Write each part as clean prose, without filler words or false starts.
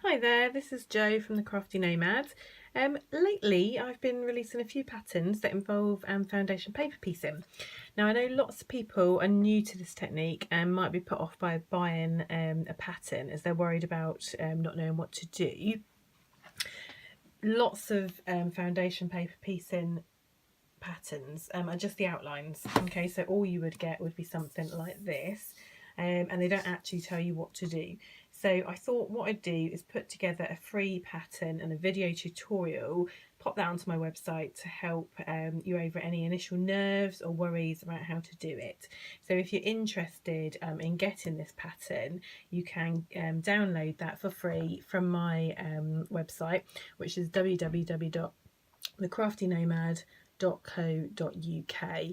Hi there, this is Jo from the Crafty Nomad. Lately I've been releasing a few patterns that involve foundation paper piecing. Now I know lots of people are new to this technique and might be put off by buying a pattern as they're worried about not knowing what to do. Lots of foundation paper piecing patterns are just the outlines. Okay, so all you would get would be something like this. And they don't actually tell you what to do. So I thought what I'd do is put together a free pattern and a video tutorial, pop that onto my website to help you over any initial nerves or worries about how to do it. So if you're interested in getting this pattern, you can download that for free from my website, which is www.thecraftynomad.co.uk.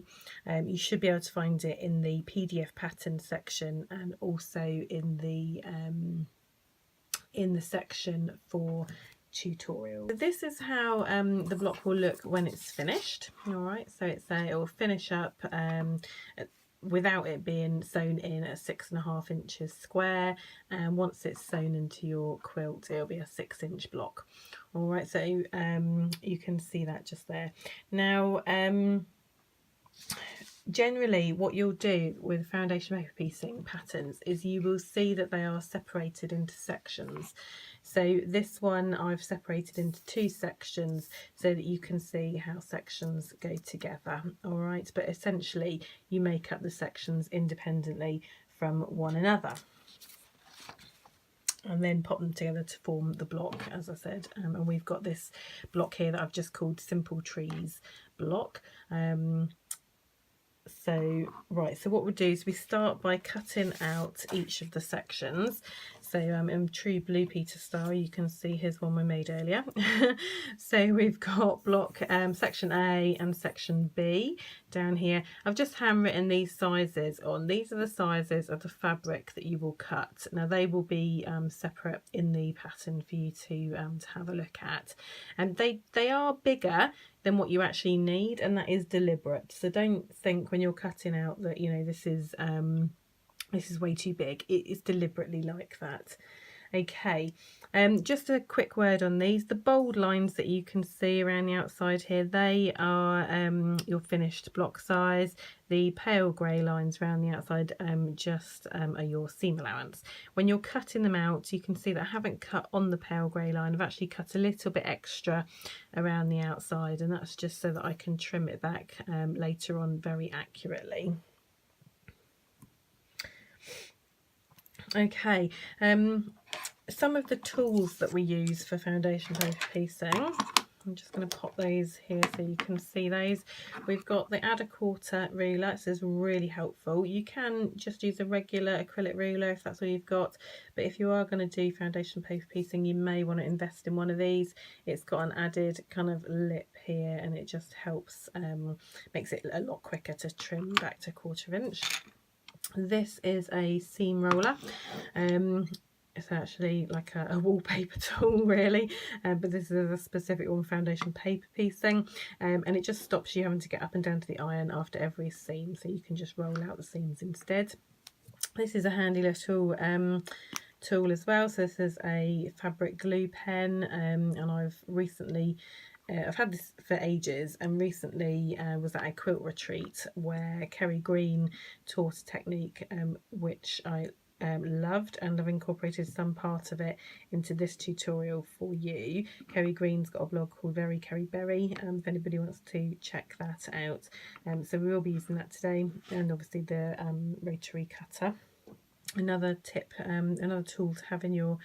You should be able to find it in the PDF pattern section and also in the section for tutorials. So this is how the block will look when it's finished. All right, so it will finish up without it being sewn in at 6.5 inches square, and once it's sewn into your quilt it'll be a 6-inch block. All right, so you can see that just there. Now generally what you'll do with foundation paper piecing patterns is you will see that they are separated into sections. So this one I've separated into 2 sections so that you can see how sections go together. All right, but essentially you make up the sections independently from one another and then pop them together to form the block, as I said. And we've got this block here that I've just called Simple Trees block. So what we'll do is we start by cutting out each of the sections. So in true Blue Peter style, you can see here's one we made earlier. So we've got block section A and section B down here. I've just handwritten these sizes on. These are the sizes of the fabric that you will cut. Now they will be separate in the pattern for you to have a look at. And they are bigger than what you actually need, and that is deliberate. So don't think when you're cutting out that, you know, this is way too big. It is deliberately like that. Okay, just a quick word on these. The bold lines that you can see around the outside here, they are your finished block size. The pale grey lines around the outside just are your seam allowance. When you're cutting them out, you can see that I haven't cut on the pale grey line. I've actually cut a little bit extra around the outside, and that's just so that I can trim it back later on very accurately. Okay, some of the tools that we use for foundation paper piecing, I'm just going to pop those here so you can see those. We've got the add a quarter ruler. This is really helpful. You can just use a regular acrylic ruler if that's all you've got, but if you are going to do foundation paper piecing, you may want to invest in one of these. It's got an added kind of lip here, and it just helps, makes it a lot quicker to trim back to 1/4 inch. This is a seam roller. It's actually like a wallpaper tool really, but this is a specific one, foundation paper piecing, and it just stops you having to get up and down to the iron after every seam, so you can just roll out the seams instead. This is a handy little tool as well. So this is a fabric glue pen, and I've recently I've had this for ages, and recently was at a quilt retreat where Kerry Green taught a technique which I loved, and I've incorporated some part of it into this tutorial for you. Kerry Green's got a blog called Very Kerry Berry, if anybody wants to check that out. So we will be using that today, and obviously the rotary cutter. Another tip, another tool to have in your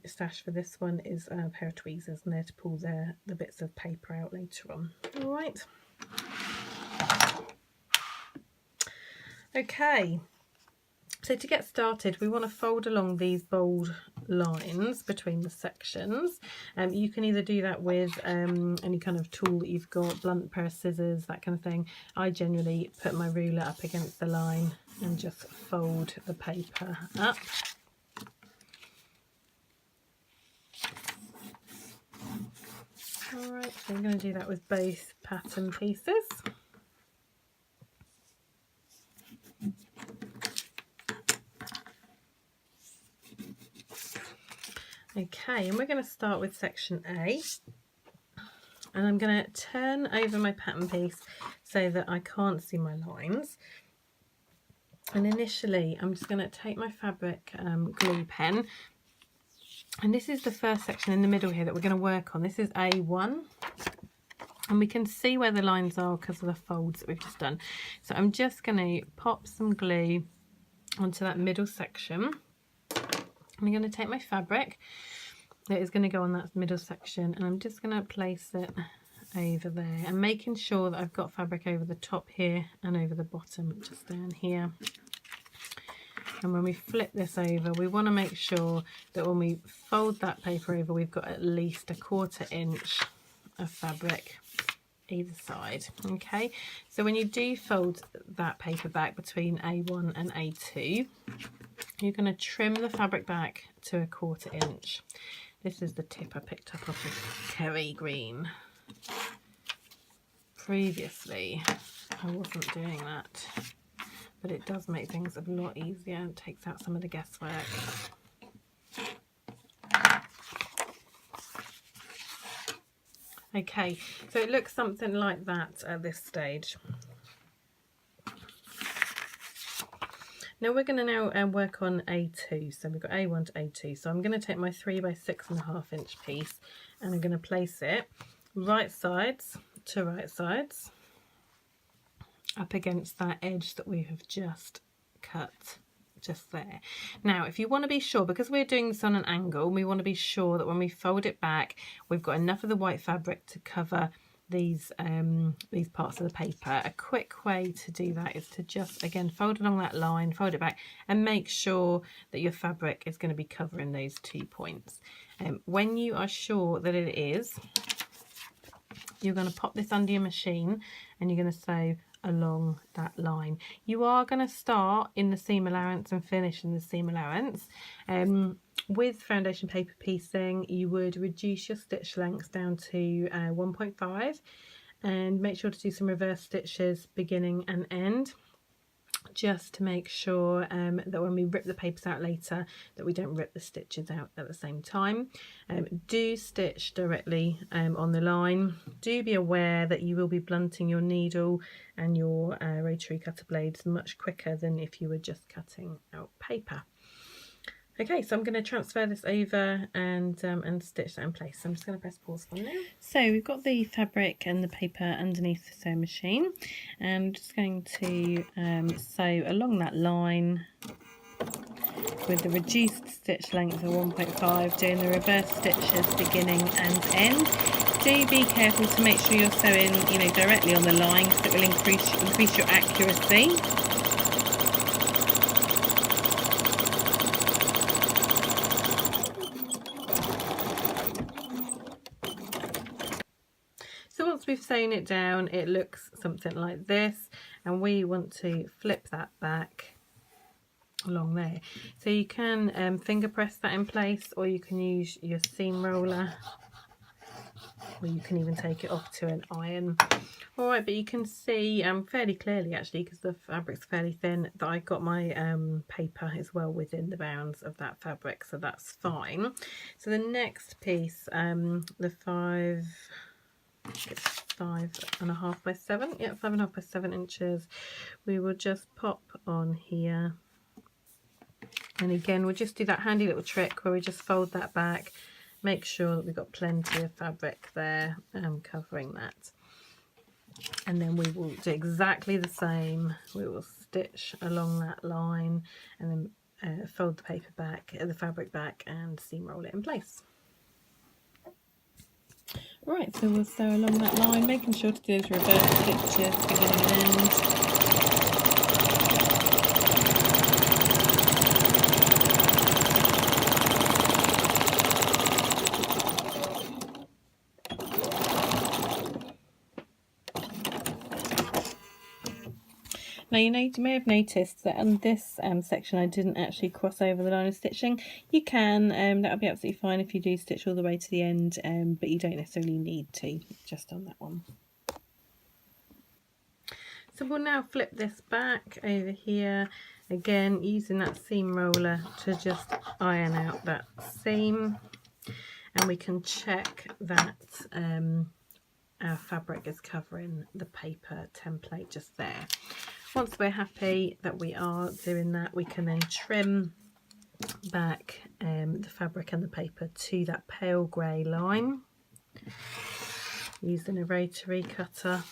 stash for this one is a pair of tweezers, and they're to pull the bits of paper out later on. All right. Okay. So to get started, we want to fold along these bold lines between the sections. You can either do that with any kind of tool that you've got, blunt pair of scissors, that kind of thing. I generally put my ruler up against the line and just fold the paper up. Alright, so I'm going to do that with both pattern pieces. Okay, and we're going to start with section A, and I'm going to turn over my pattern piece so that I can't see my lines. And initially I'm just going to take my fabric glue pen, and this is the first section in the middle here that we're going to work on. This is A1, and we can see where the lines are because of the folds that we've just done. So I'm just going to pop some glue onto that middle section. I'm going to take my fabric that is going to go on that middle section, and I'm just going to place it over there, and making sure that I've got fabric over the top here and over the bottom just down here. And when we flip this over, we want to make sure that when we fold that paper over, we've got at least 1/4 inch of fabric either side. Okay, so when you do fold that paper back between A1 and A2, you're going to trim the fabric back to 1/4 inch. This is the tip I picked up off of Kerry Green. Previously I wasn't doing that, but it does make things a lot easier and takes out some of the guesswork. Okay, so it looks something like that at this stage. Now we're going to now work on A2. So we've got A1 to A2. So I'm going to take my 3 by 6.5 inch piece, and I'm going to place it right sides to right sides up against that edge that we have just cut just there. Now if you want to be sure, because we're doing this on an angle, we want to be sure that when we fold it back, we've got enough of the white fabric to cover these parts of the paper. A quick way to do that is to just again fold along that line, fold it back, and make sure that your fabric is going to be covering those 2 points. When you are sure that it is, you're going to pop this under your machine and you're going to sew along that line. You are going to start in the seam allowance and finish in the seam allowance. With foundation paper piecing, you would reduce your stitch lengths down to 1.5, and make sure to do some reverse stitches beginning and end, just to make sure that when we rip the papers out later, that we don't rip the stitches out at the same time. Do stitch directly on the line. Do be aware that you will be blunting your needle and your rotary cutter blades much quicker than if you were just cutting out paper. Okay, so I'm going to transfer this over and stitch that in place. So I'm just going to press pause for now. So we've got the fabric and the paper underneath the sewing machine, and I'm just going to sew along that line with the reduced stitch length of 1.5, doing the reverse stitches beginning and end. Do be careful to make sure you're sewing, directly on the line, because it will increase your accuracy. So once we've sewn it down, it looks something like this, and we want to flip that back along there. So you can finger press that in place, or you can use your seam roller, or you can even take it off to an iron. Alright, but you can see fairly clearly, actually, because the fabric's fairly thin, that I got my paper as well within the bounds of that fabric, so that's fine. So the next piece, the 5.5 by 7, yeah, 5.5 by 7 inches, we will just pop on here, and again we'll just do that handy little trick where we just fold that back, make sure that we've got plenty of fabric there covering that, and then we will do exactly the same. We will stitch along that line and then fold the paper back, the fabric back, and seam roll it in place. Right, so we'll sew along that line, making sure to do those reverse stitches beginning and end. Now you may have noticed that on this section I didn't actually cross over the line of stitching. You can, that'll be absolutely fine if you do stitch all the way to the end, but you don't necessarily need to, just on that one. So we'll now flip this back over here, again using that seam roller to just iron out that seam. and we can check that our fabric is covering the paper template just there. Once we're happy that we are doing that, we can then trim back the fabric and the paper to that pale grey line using a rotary cutter.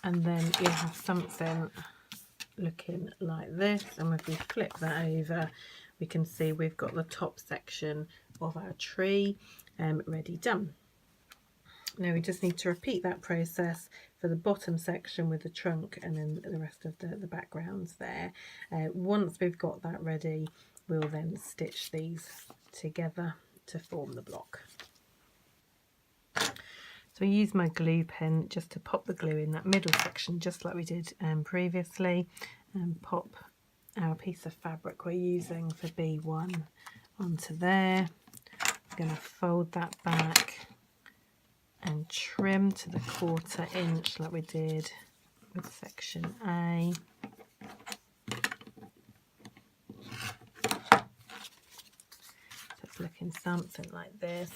And then you'll have something looking like this, and if we flip that over, we can see we've got the top section of our tree ready done. Now we just need to repeat that process for the bottom section with the trunk and then the rest of the backgrounds there. Once we've got that ready, we'll then stitch these together to form the block. So I use my glue pen just to pop the glue in that middle section, just like we did previously, and pop our piece of fabric we're using for B1 onto there. I'm going to fold that back and trim to the 1/4 inch like we did with section A. So it's looking something like this.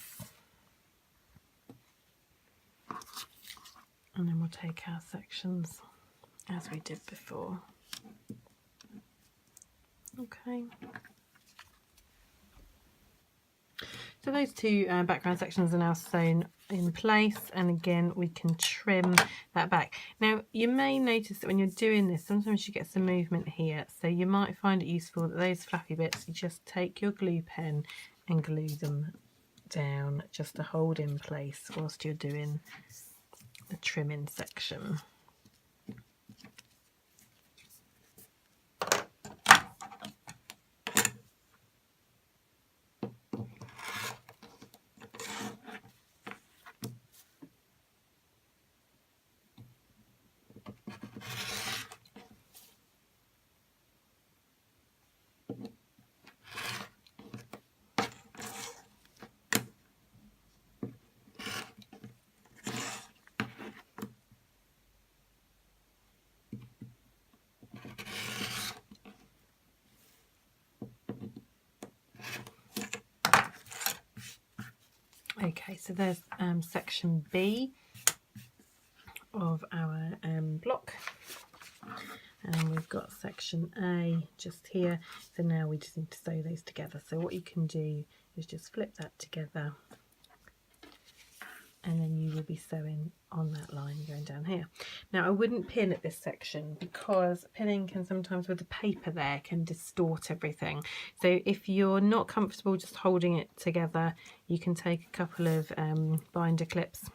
And then we'll take our sections as we did before. Okay. So those two background sections are now sewn in place, and again we can trim that back. Now you may notice that when you're doing this, sometimes you get some movement here, so you might find it useful that those fluffy bits, you just take your glue pen and glue them down just to hold in place whilst you're doing the trimming section. Okay, so there's section B of our block, and we've got section A just here. So now we just need to sew those together. So what you can do is just flip that together, and then you will be sewing on that line going down here. Now I wouldn't pin at this section because pinning can sometimes, with the paper there, can distort everything. So if you're not comfortable just holding it together, you can take a couple of binder clips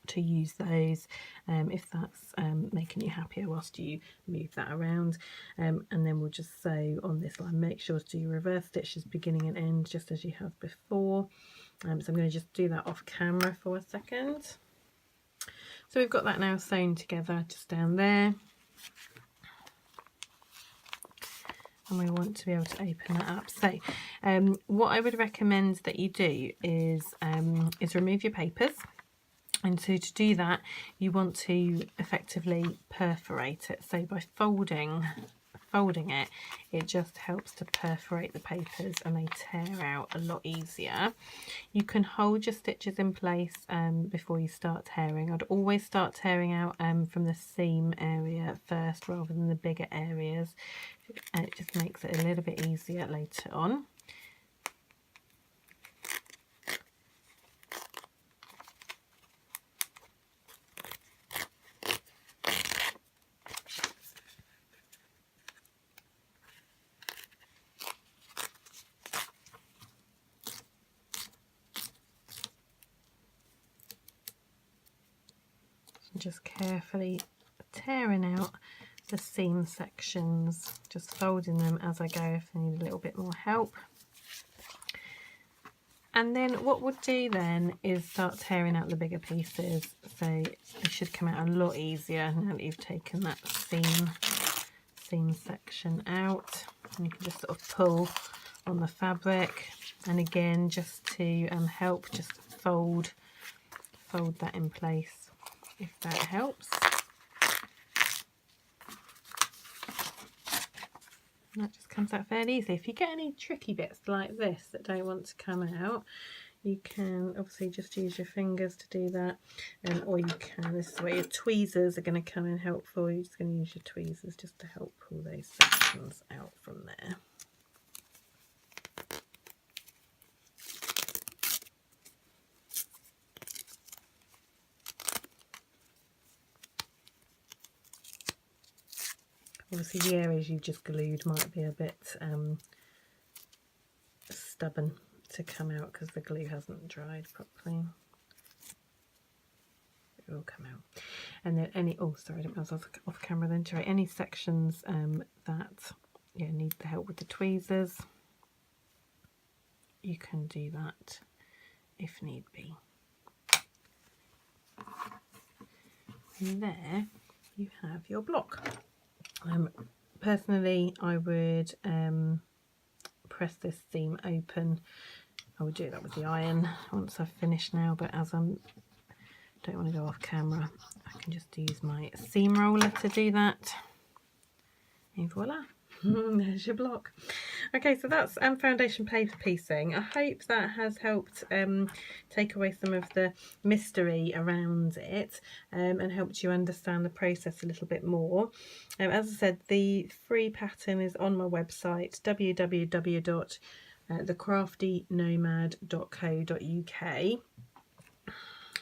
to use those if that's making you happier whilst you move that around, and then we'll just sew on this line. Make sure to do your reverse stitches beginning and end just as you have before. So I'm going to just do that off camera for a second. So we've got that now sewn together just down there, and we want to be able to open that up. So what I would recommend that you do is remove your papers. And so to do that, you want to effectively perforate it. So by folding it, it just helps to perforate the papers and they tear out a lot easier. You can hold your stitches in place before you start tearing. I'd always start tearing out from the seam area first rather than the bigger areas. It just makes it a little bit easier later on. just carefully tearing out the seam sections, just folding them as I go if I need a little bit more help. And then what we'll do then is start tearing out the bigger pieces, so they should come out a lot easier now that you've taken that seam section out. And you can just sort of pull on the fabric, and again, just to help, just fold that in place, if that helps. And that just comes out fairly easily. If you get any tricky bits like this that don't want to come out, you can obviously just use your fingers to do that, or you can, this is where your tweezers are going to come in helpful. You're just going to use your tweezers just to help pull those sections out from there. Obviously the areas you've just glued might be a bit stubborn to come out because the glue hasn't dried properly. It will come out. And then oh sorry, I didn't realize I was off camera then. To any sections that need the help with the tweezers, you can do that if need be. And there you have your block. Personally, I would press this seam open. I would do that with the iron once I've finished now, but as I don't want to go off camera, I can just use my seam roller to do that. And voila, there's your block. Okay, so that's foundation paper piecing. I hope that has helped take away some of the mystery around it and helped you understand the process a little bit more. As I said, the free pattern is on my website, www.thecraftynomad.co.uk.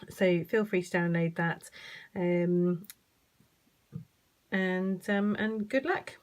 So feel free to download that, and good luck.